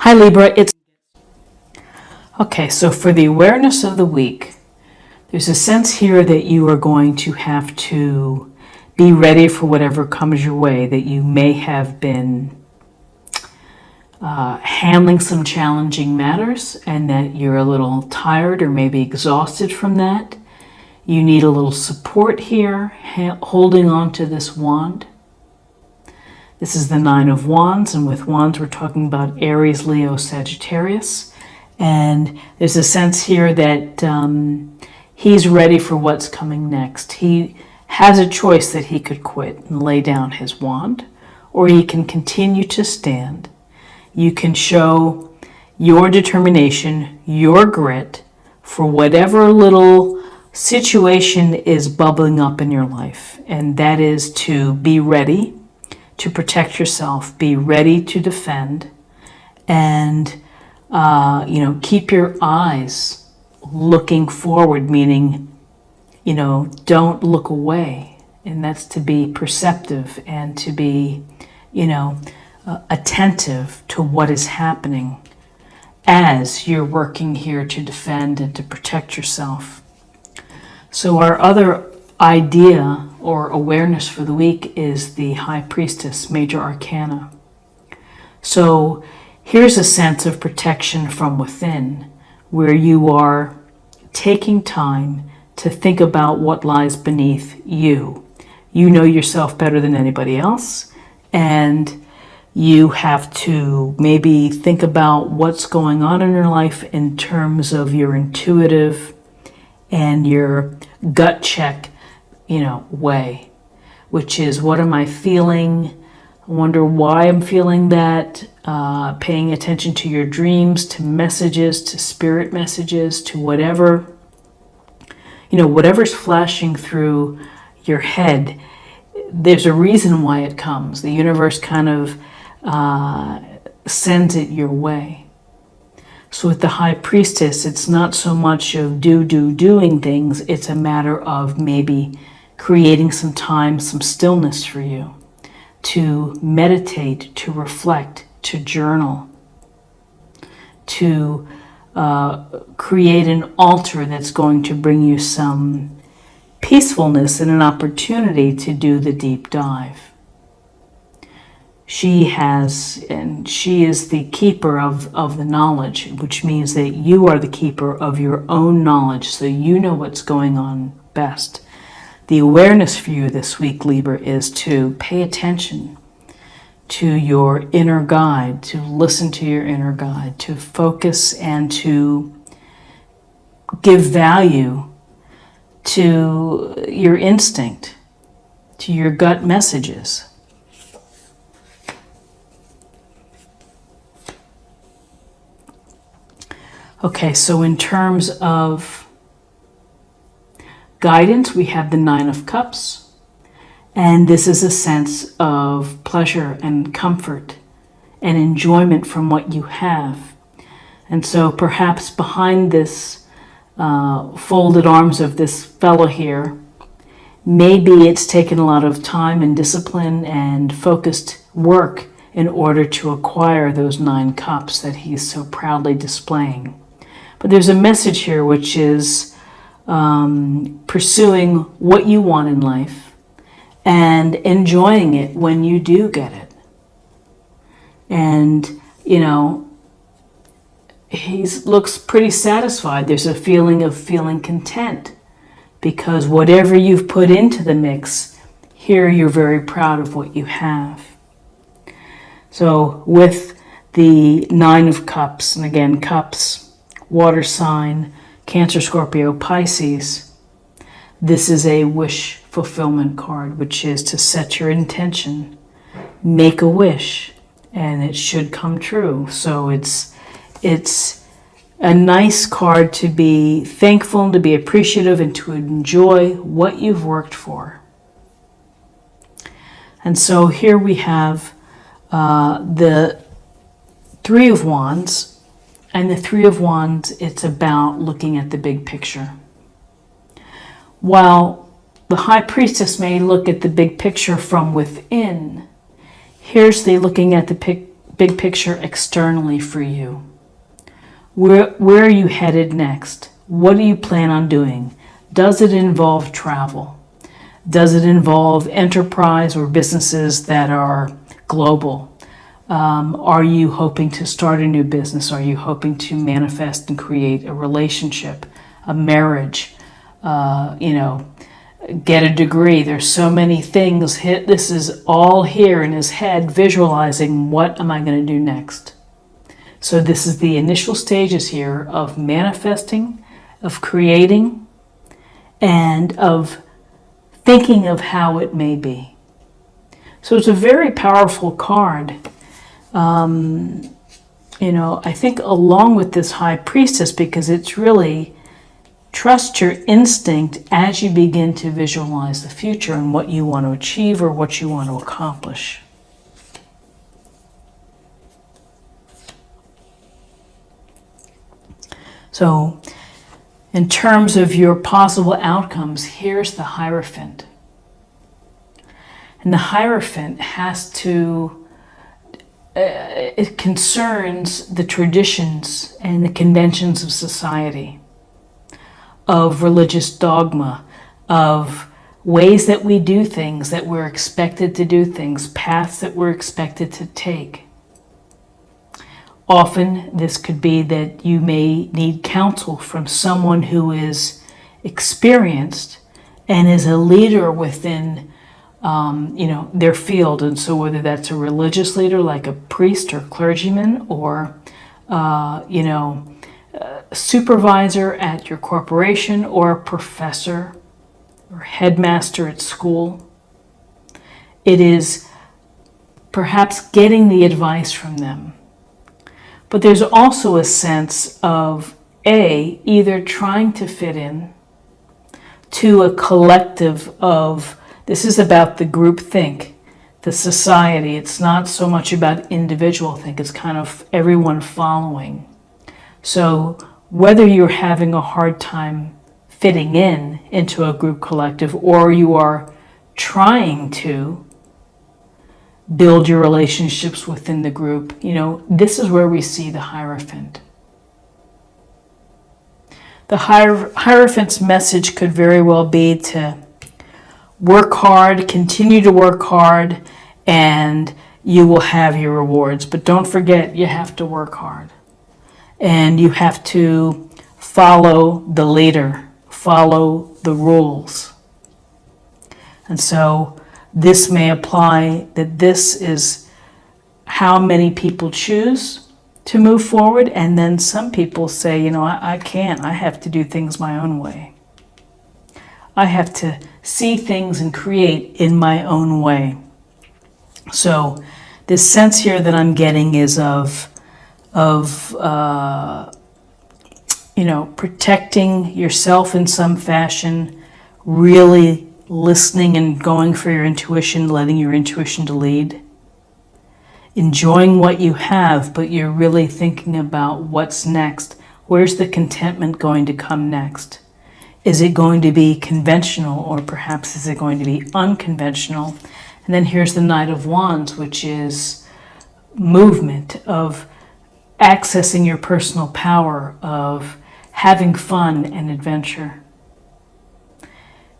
Hi Libra, it's okay. So for the awareness of the week, there's a sense here that you are going to have to be ready for whatever comes your way, that you may have been handling some challenging matters and that you're a little tired or maybe exhausted from that. You need a little support here, holding on to this wand. This is the Nine of Wands, and with wands we're talking about Aries, Leo, Sagittarius. And there's a sense here that he's ready for what's coming next. He has a choice that he could quit and lay down his wand, or he can continue to stand. You can show your determination, your grit for whatever little situation is bubbling up in your life. And that is to be ready to protect yourself, be ready to defend, and keep your eyes looking forward, meaning, don't look away. And that's to be perceptive and to be, attentive to what is happening as you're working here to defend and to protect yourself. So our other idea or awareness for the week is the High Priestess, Major Arcana. So here's a sense of protection from within, where you are taking time to think about what lies beneath you. You know yourself better than anybody else, and you have to maybe think about what's going on in your life in terms of your intuitive and your gut check, way, which is, what am I feeling? I wonder why I'm feeling that. Paying attention to your dreams, to messages, to spirit messages, to whatever, whatever's flashing through your head. There's a reason why it comes. The universe kind of sends it your way. So with the High Priestess, it's not so much of doing things. It's a matter of maybe creating some time, some stillness for you to meditate, to reflect, to journal, to create an altar that's going to bring you some peacefulness and an opportunity to do the deep dive. She is the keeper of the knowledge, which means that you are the keeper of your own knowledge, so you know what's going on best. The awareness for you this week, Libra, is to pay attention to your inner guide, to listen to your inner guide, to focus and to give value to your instinct, to your gut messages. Okay, so in terms of guidance, we have the Nine of Cups, and this is a sense of pleasure and comfort and enjoyment from what you have. And so perhaps behind this folded arms of this fellow here, maybe it's taken a lot of time and discipline and focused work in order to acquire those 9 cups that he's so proudly displaying. But there's a message here which is pursuing what you want in life and enjoying it when you do get it. And, he looks pretty satisfied. There's a feeling of feeling content because whatever you've put into the mix, here you're very proud of what you have. So with the 9 of Cups, and again, cups, water sign, Cancer, Scorpio, Pisces, this is a wish fulfillment card, which is to set your intention, make a wish, and it should come true. So it's a nice card to be thankful and to be appreciative and to enjoy what you've worked for. And so here we have the Three of Wands. And the Three of Wands, it's about looking at the big picture. While the High Priestess may look at the big picture from within, here's the looking at the big big picture externally for you. Where are you headed next? What do you plan on doing? Does it involve travel? Does it involve enterprise or businesses that are global? Are you hoping to start a new business? Are you hoping to manifest and create a relationship, a marriage, get a degree? There's so many things. This is all here in his head, visualizing what am I going to do next. So this is the initial stages here of manifesting, of creating, and of thinking of how it may be. So it's a very powerful card. I think along with this High Priestess, because it's really trust your instinct as you begin to visualize the future and what you want to achieve or what you want to accomplish. So in terms of your possible outcomes, here's the Hierophant. And the Hierophant has to, it concerns the traditions and the conventions of society, of religious dogma, of ways that we do things, that we're expected to do things, paths that we're expected to take. Often this could be that you may need counsel from someone who is experienced and is a leader within their field. And so whether that's a religious leader like a priest or clergyman, or a supervisor at your corporation, or a professor or headmaster at school, it is perhaps getting the advice from them. But there's also a sense of either trying to fit in to a collective of, this is about the group think, the society. It's not so much about individual think, it's kind of everyone following. So whether you're having a hard time fitting into a group collective, or you are trying to build your relationships within the group, this is where we see the Hierophant. The Hierophant's message could very well be to work hard, continue to work hard, and you will have your rewards. But don't forget, you have to work hard. And you have to follow the leader, follow the rules. And so this may apply that this is how many people choose to move forward. And then some people say, I can't. I have to do things my own way. I have to see things and create in my own way. So this sense here that I'm getting is of protecting yourself in some fashion, really listening and going for your intuition, letting your intuition to lead. Enjoying what you have, but you're really thinking about what's next. Where's the contentment going to come next? Is it going to be conventional, or perhaps is it going to be unconventional? And then here's the Knight of Wands, which is movement, of accessing your personal power, of having fun and adventure.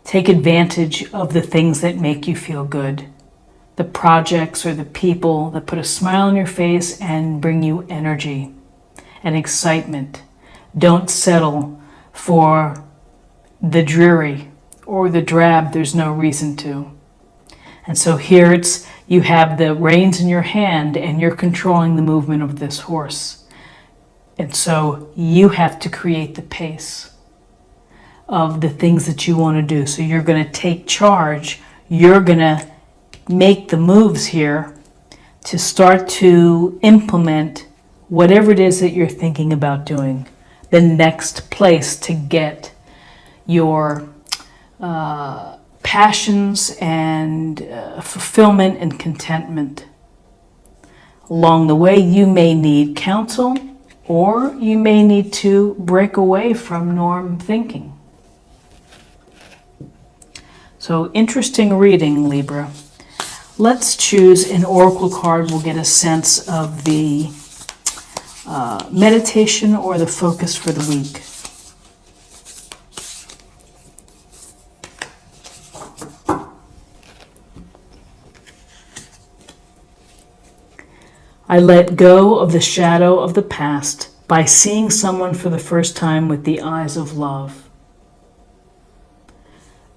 Take advantage of the things that make you feel good, the projects or the people that put a smile on your face and bring you energy and excitement. Don't settle for the dreary or the drab. There's no reason to. And so here you have the reins in your hand and you're controlling the movement of this horse. And so you have to create the pace of the things that you want to do. So you're going to take charge. You're going to make the moves here to start to implement whatever it is that you're thinking about doing. The next place to get your passions and fulfillment and contentment. Along the way, you may need counsel, or you may need to break away from norm thinking. So interesting reading, Libra. Let's choose an oracle card. We'll get a sense of the meditation or the focus for the week. I let go of the shadow of the past by seeing someone for the first time with the eyes of love.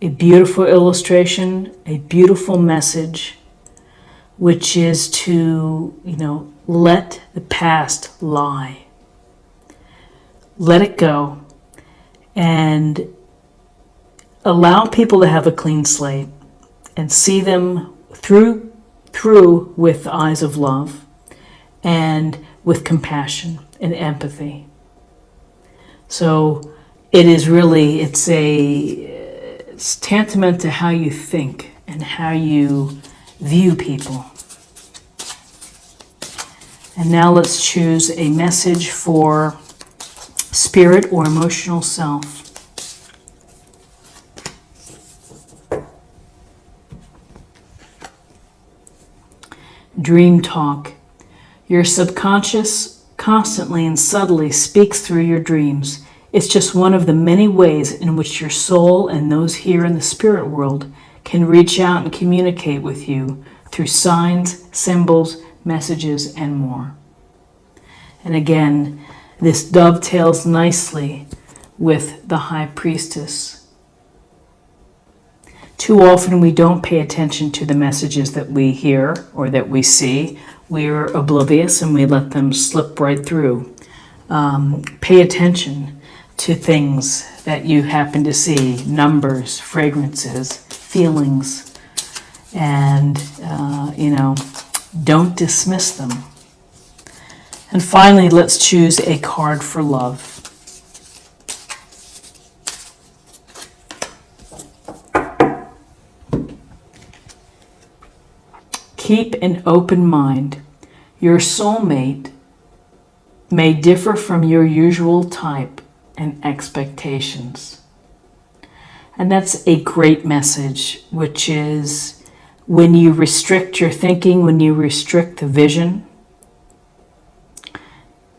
A beautiful illustration, a beautiful message, which is to, let the past lie. Let it go and allow people to have a clean slate and see them through with eyes of love and with compassion and empathy. So it's tantamount to how you think and how you view people. And now let's choose a message for spirit or emotional self. Dream talk. Your subconscious constantly and subtly speaks through your dreams. It's just one of the many ways in which your soul and those here in the spirit world can reach out and communicate with you through signs, symbols, messages, and more. And again, this dovetails nicely with the High Priestess. Too often we don't pay attention to the messages that we hear or that we see. We're oblivious and we let them slip right through. Pay attention to things that you happen to see, numbers, fragrances, feelings, and, don't dismiss them. And finally, let's choose a card for love. Keep an open mind. Your soulmate may differ from your usual type and expectations. And that's a great message, which is when you restrict your thinking, when you restrict the vision,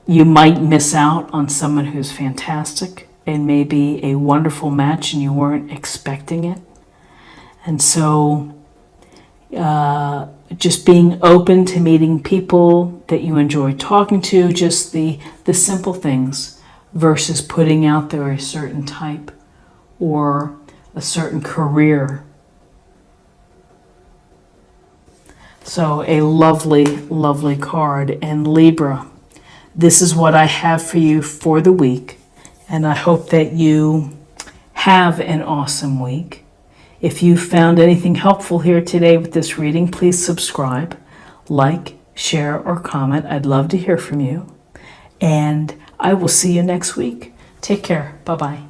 you might miss out on someone who's fantastic and maybe a wonderful match and you weren't expecting it. And so just being open to meeting people that you enjoy talking to, just the simple things versus putting out there a certain type or a certain career. So a lovely, lovely card. And Libra, this is what I have for you for the week. And I hope that you have an awesome week. If you found anything helpful here today with this reading, please subscribe, like, share, or comment. I'd love to hear from you. And I will see you next week. Take care. Bye-bye.